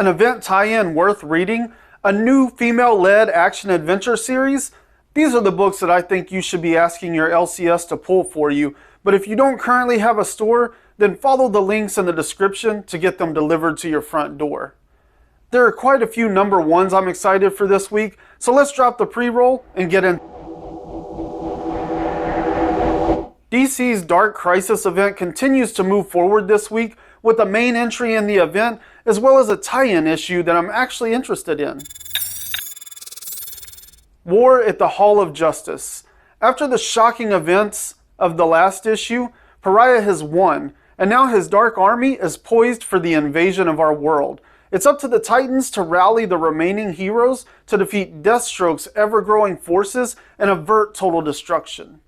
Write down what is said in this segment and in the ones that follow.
an event tie-in worth reading, a new female-led action-adventure series, these are the books that I think you should be asking your LCS to pull for you. But if you don't currently have a store, then follow the links in the description to get them delivered to your front door. There are quite a few number ones I'm excited for this week, so let's drop the pre-roll and get in. DC's Dark Crisis event continues to move forward this week with a main entry in the event as well as a tie-in issue that I'm actually interested in. War at the Hall of Justice. After the shocking events of the last issue, Pariah has won, and now his Dark Army is poised for the invasion of our world. It's up to the Titans to rally the remaining heroes to defeat Deathstroke's ever-growing forces and avert total destruction.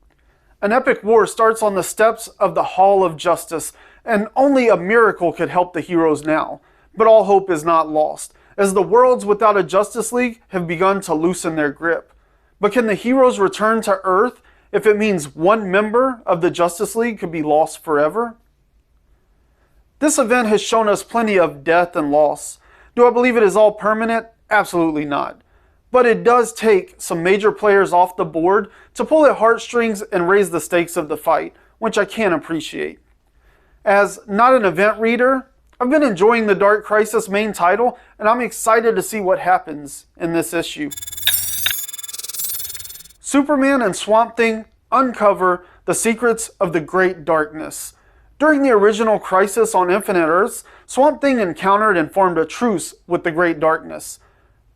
An epic war starts on the steps of the Hall of Justice, and only a miracle could help the heroes now. But all hope is not lost, as the worlds without a Justice League have begun to loosen their grip. But can the heroes return to Earth if it means one member of the Justice League could be lost forever? This event has shown us plenty of death and loss. Do I believe it is all permanent? Absolutely not. But it does take some major players off the board to pull at heartstrings and raise the stakes of the fight, which I can appreciate. As not an event reader, I've been enjoying the Dark Crisis main title, and I'm excited to see what happens in this issue. Superman and Swamp Thing uncover the secrets of the Great Darkness. During the original Crisis on Infinite Earths, Swamp Thing encountered and formed a truce with the Great Darkness.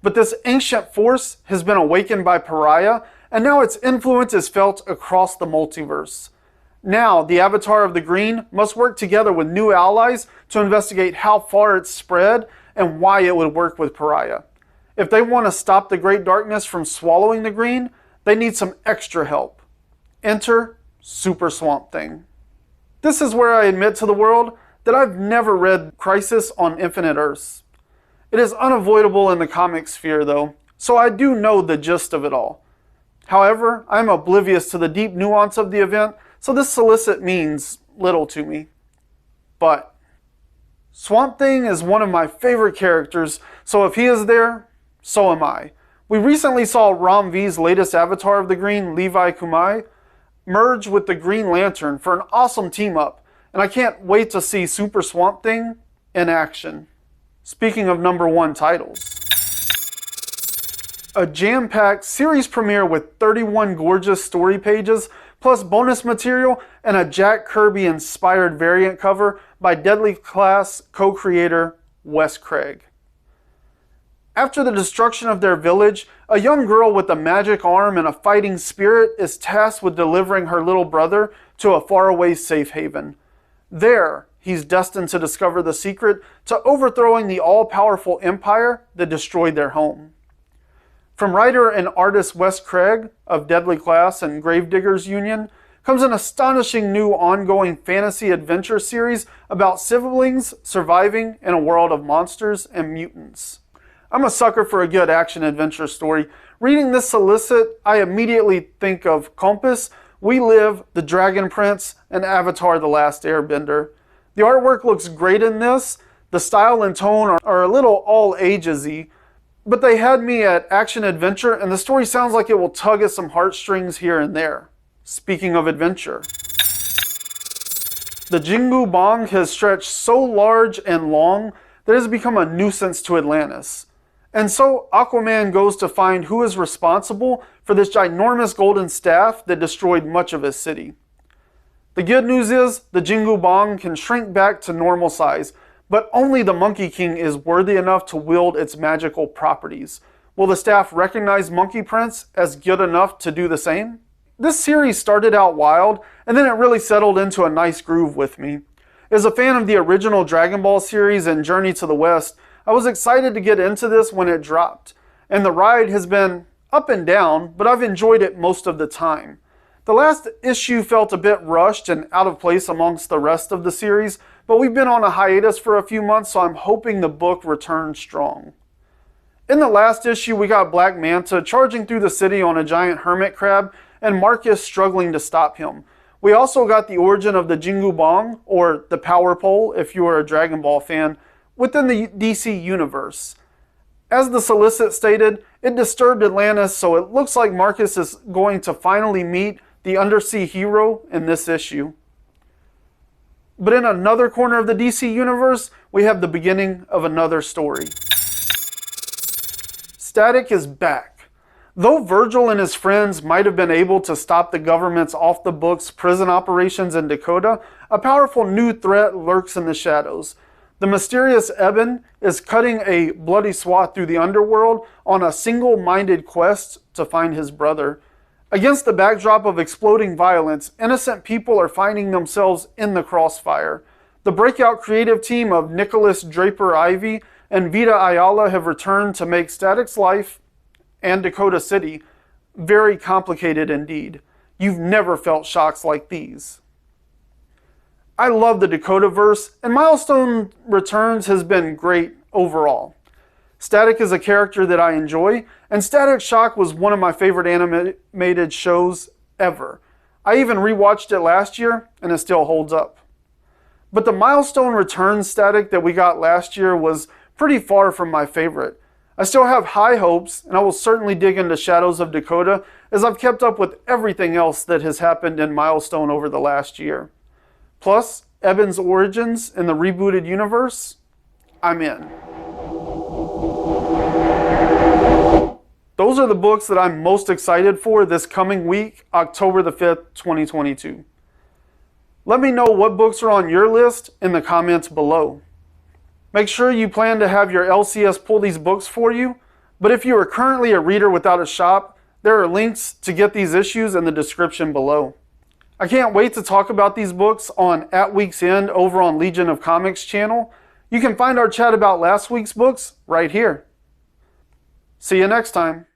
But this ancient force has been awakened by Pariah, and now its influence is felt across the multiverse. Now, the Avatar of the Green must work together with new allies to investigate how far it's spread and why it would work with Pariah. If they want to stop the Great Darkness from swallowing the Green, they need some extra help. Enter Super Swamp Thing. This is where I admit to the world that I've never read Crisis on Infinite Earths. It is unavoidable in the comic sphere though, so I do know the gist of it all. However, I am oblivious to the deep nuance of the event, so this solicit means little to me. But Swamp Thing is one of my favorite characters, so if he is there, so am I. We recently saw Ram V's latest Avatar of the Green, Levi Kumai, merge with the Green Lantern for an awesome team-up, and I can't wait to see Super Swamp Thing in action. Speaking of number one titles. A jam-packed series premiere with 31 gorgeous story pages, plus bonus material and a Jack Kirby-inspired variant cover by Deadly Class co-creator Wes Craig. After the destruction of their village, a young girl with a magic arm and a fighting spirit is tasked with delivering her little brother to a faraway safe haven. There, he's destined to discover the secret to overthrowing the all-powerful empire that destroyed their home. From writer and artist Wes Craig of Deadly Class and Gravediggers Union comes an astonishing new ongoing fantasy adventure series about siblings surviving in a world of monsters and mutants. I'm a sucker for a good action-adventure story. Reading this solicit, I immediately think of Compass, We Live, The Dragon Prince, and Avatar The Last Airbender. The artwork looks great in this, the style and tone are a little all-ages-y, but they had me at action-adventure, and the story sounds like it will tug at some heartstrings here and there. Speaking of adventure. The Jingu Bong has stretched so large and long that it has become a nuisance to Atlantis. And so Aquaman goes to find who is responsible for this ginormous golden staff that destroyed much of his city. The good news is the Jingu Bong can shrink back to normal size, but only the Monkey King is worthy enough to wield its magical properties. Will the staff recognize Monkey Prince as good enough to do the same? This series started out wild, and then it really settled into a nice groove with me. As a fan of the original Dragon Ball series and Journey to the West, I was excited to get into this when it dropped, and the ride has been up and down, but I've enjoyed it most of the time. The last issue felt a bit rushed and out of place amongst the rest of the series, but we've been on a hiatus for a few months, so I'm hoping the book returns strong. In the last issue, we got Black Manta charging through the city on a giant hermit crab, and Marcus struggling to stop him. We also got the origin of the Jingu Bong, or the Power Pole if you are a Dragon Ball fan, within the DC universe. As the solicit stated, it disturbed Atlantis, so it looks like Marcus is going to finally meet the undersea hero in this issue. But in another corner of the DC universe, we have the beginning of another story. Static is back. Though Virgil and his friends might have been able to stop the government's off-the-books prison operations in Dakota, a powerful new threat lurks in the shadows. The mysterious Eben is cutting a bloody swath through the underworld on a single-minded quest to find his brother. Against the backdrop of exploding violence, innocent people are finding themselves in the crossfire. The breakout creative team of Nicholas Draper-Ivey and Vita Ayala have returned to make Static's life and Dakota City very complicated indeed. You've never felt shocks like these. I love the Dakotaverse, and Milestone Returns has been great overall. Static is a character that I enjoy, and Static Shock was one of my favorite animated shows ever. I even rewatched it last year, and it still holds up. But the Milestone Returns Static that we got last year was pretty far from my favorite. I still have high hopes, and I will certainly dig into Shadows of Dakota as I've kept up with everything else that has happened in Milestone over the last year. Plus, Eben's origins in the rebooted universe, I'm in. Those are the books that I'm most excited for this coming week, October the 5th, 2022. Let me know what books are on your list in the comments below. Make sure you plan to have your LCS pull these books for you, but if you are currently a reader without a shop, there are links to get these issues in the description below. I can't wait to talk about these books on At Week's End over on Legion of Comics channel. You can find our chat about last week's books right here. See you next time.